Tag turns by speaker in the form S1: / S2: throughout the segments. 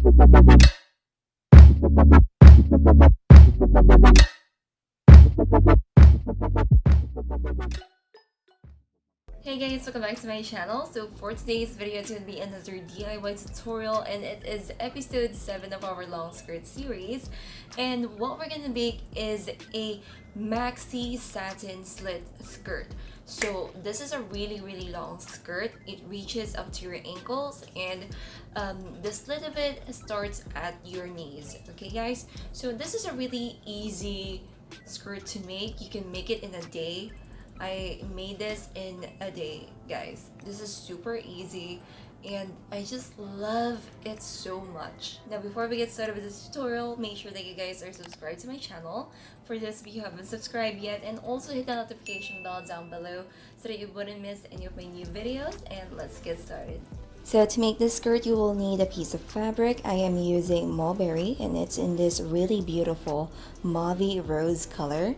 S1: Hey guys, welcome back to my channel. So for today's video, it's going to be another DIY tutorial, and it is episode 7 of our long skirt series. And what we're going to make is a maxi satin slit skirt. So this is a really long skirt. It reaches up to your ankles, and the slit of it starts at your knees. Okay guys, so this is a really easy skirt to make. You can make it in a day. I made this in a day, guys. This is super easy and I just love it so much. Now before we get started with this tutorial, make sure that you guys are subscribed to my channel. For this, if you haven't subscribed yet, and also hit the notification bell down below so that you wouldn't miss any of my new videos. And let's get started. So to make this skirt, you will need a piece of fabric. I am using mulberry and it's in this really beautiful mauve rose color.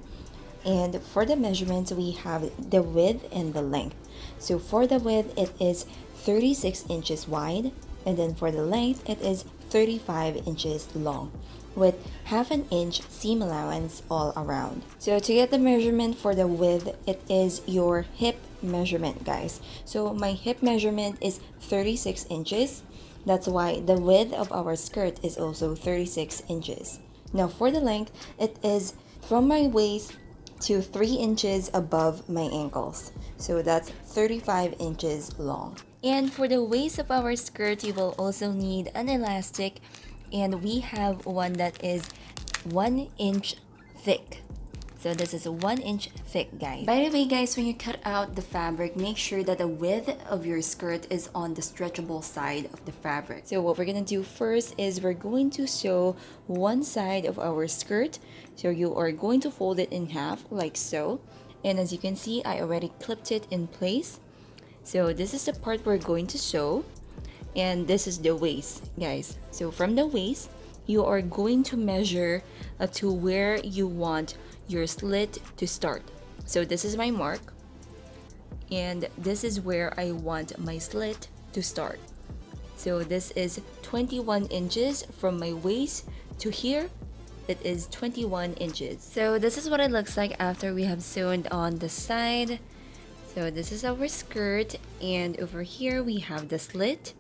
S1: And for the measurements, we have the width and the length. So for the width, it is 36 inches wide, and then for the length, it is 35 inches long, with half an inch seam allowance all around. So to get the measurement for the width, it is your hip measurement, guys. So my hip measurement is 36 inches. That's why the width of our skirt is also 36 inches. Now for the length, it is from my waist to 3 inches above my ankles. So that's 35 inches long. And for the waist of our skirt, you will also need an elastic, and we have one that is 1 inch thick. So this is a 1 inch thick, guys. By the way, guys, when you cut out the fabric, make sure that the width of your skirt is on the stretchable side of the fabric. So what we're gonna do first is we're going to sew one side of our skirt. So you are going to fold it in half like so. And as you can see, I already clipped it in place. So this is the part we're going to sew. And this is the waist, guys. So from the waist, you are going to measure up to where you want your slit to start. So this is my mark, and this is where I want my slit to start. So this is 21 inches from my waist to here. It is 21 inches. So this is what it looks like after we have sewn on the side. So this is our skirt, and over here we have the slit.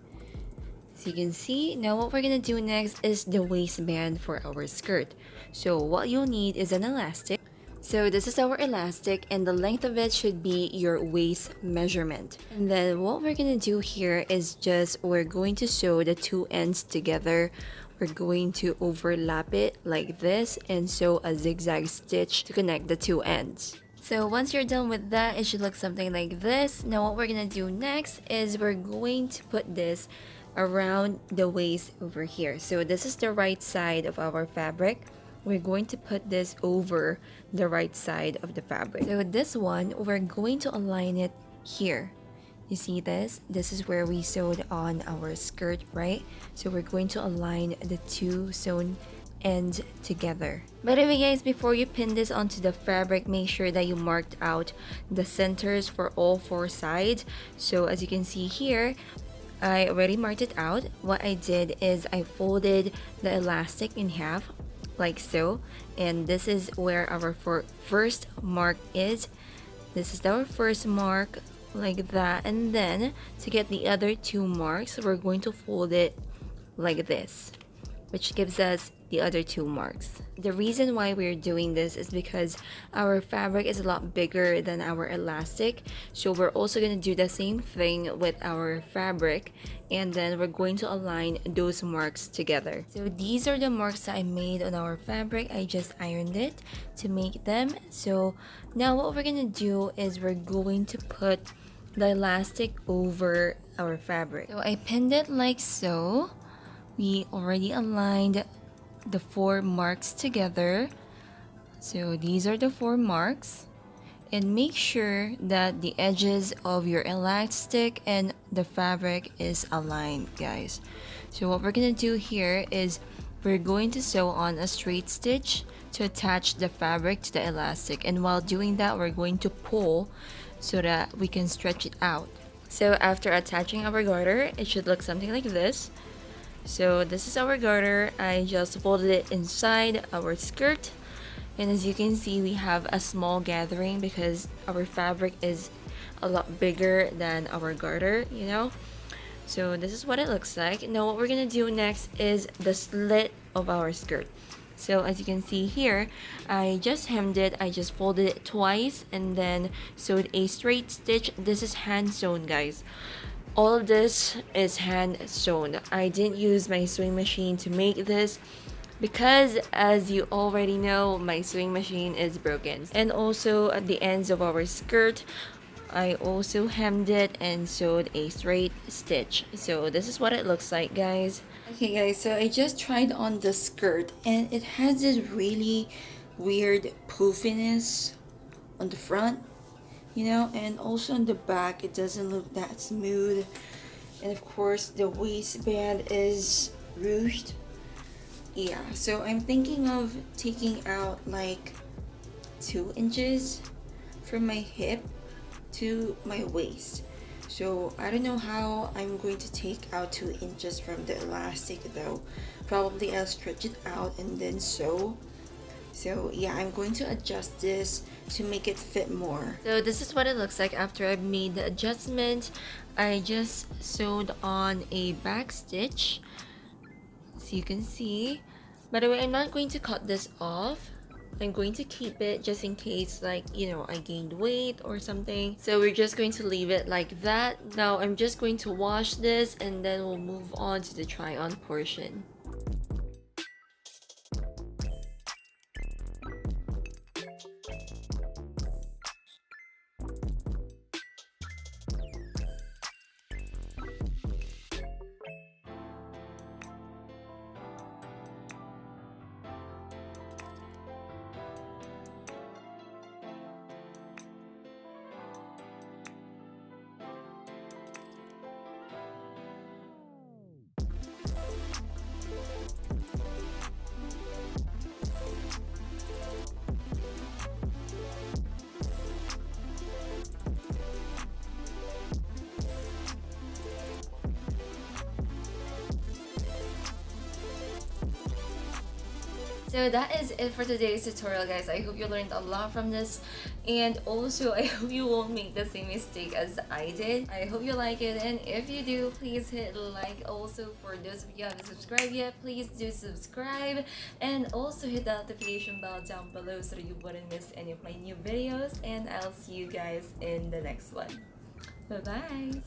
S1: So you can see, now what we're gonna do next is the waistband for our skirt. So what you'll need is an elastic. So this is our elastic, and the length of it should be your waist measurement. And then what we're gonna do here is just, we're going to sew the two ends together. We're going to overlap it like this and sew a zigzag stitch to connect the two ends. So once you're done with that, it should look something like this. Now what we're gonna do next is we're going to put this around the waist over here. So this is the right side of our fabric. We're going to put this over the right side of the fabric. So this one, we're going to align it here. You see this? This is where we sewed on our skirt, right? So we're going to align the two sewn ends together. By the way, guys, before you pin this onto the fabric, make sure that you marked out the centers for all 4 sides. So as you can see here, I already marked it out. What I did is I folded the elastic in half like so, and this is where our first mark is. This is our first mark like that, and then to get the other 2 marks, we're going to fold it like this, which gives us the other 2 marks. The reason why we're doing this is because our fabric is a lot bigger than our elastic, so we're also going to do the same thing with our fabric, and then we're going to align those marks together. So these are the marks that I made on our fabric. I just ironed it to make them. So now what we're going to do is we're going to put the elastic over our fabric. So I pinned it like so. We already aligned the 4 marks together. So these are the 4 marks, and make sure that the edges of your elastic and the fabric is aligned, guys. So what we're gonna do here is we're going to sew on a straight stitch to attach the fabric to the elastic, and while doing that, we're going to pull so that we can stretch it out. So after attaching our garter, it should look something like this. So this is our garter. I just folded it inside our skirt, and as you can see, we have a small gathering because our fabric is a lot bigger than our garter, you know. So this is what it looks like. Now what we're gonna do next is the slit of our skirt. So as you can see here, I just hemmed it, I just folded it twice and then sewed a straight stitch. This is hand sewn, guys. All of this is hand sewn. I didn't use my sewing machine to make this because, as you already know, my sewing machine is broken. And also at the ends of our skirt, I also hemmed it and sewed a straight stitch. So this is what it looks like, guys. Okay guys, so I just tried on the skirt and it has this really weird poofiness on the front, you know, and also on the back it doesn't look that smooth. And of course the waistband is ruched. Yeah, so I'm thinking of taking out like 2 inches from my hip to my waist. So I don't know how I'm going to take out 2 inches from the elastic though. Probably I'll stretch it out and then sew. So yeah, I'm going to adjust this to make it fit more. So this is what it looks like after I've made the adjustment. I just sewed on a back stitch, so you can see. By the way, I'm not going to cut this off. I'm going to keep it just in case, like, you know, I gained weight or something. So we're just going to leave it like that. Now I'm just going to wash this and then we'll move on to the try on portion. So that is it for today's tutorial, guys. I hope you learned a lot from this, and also I hope you won't make the same mistake as I did. I hope you like it, and if you do, please hit like. Also, for those of you who haven't subscribed yet, please do subscribe, and also hit the notification bell down below so that you wouldn't miss any of my new videos, and I'll see you guys in the next one. Bye bye.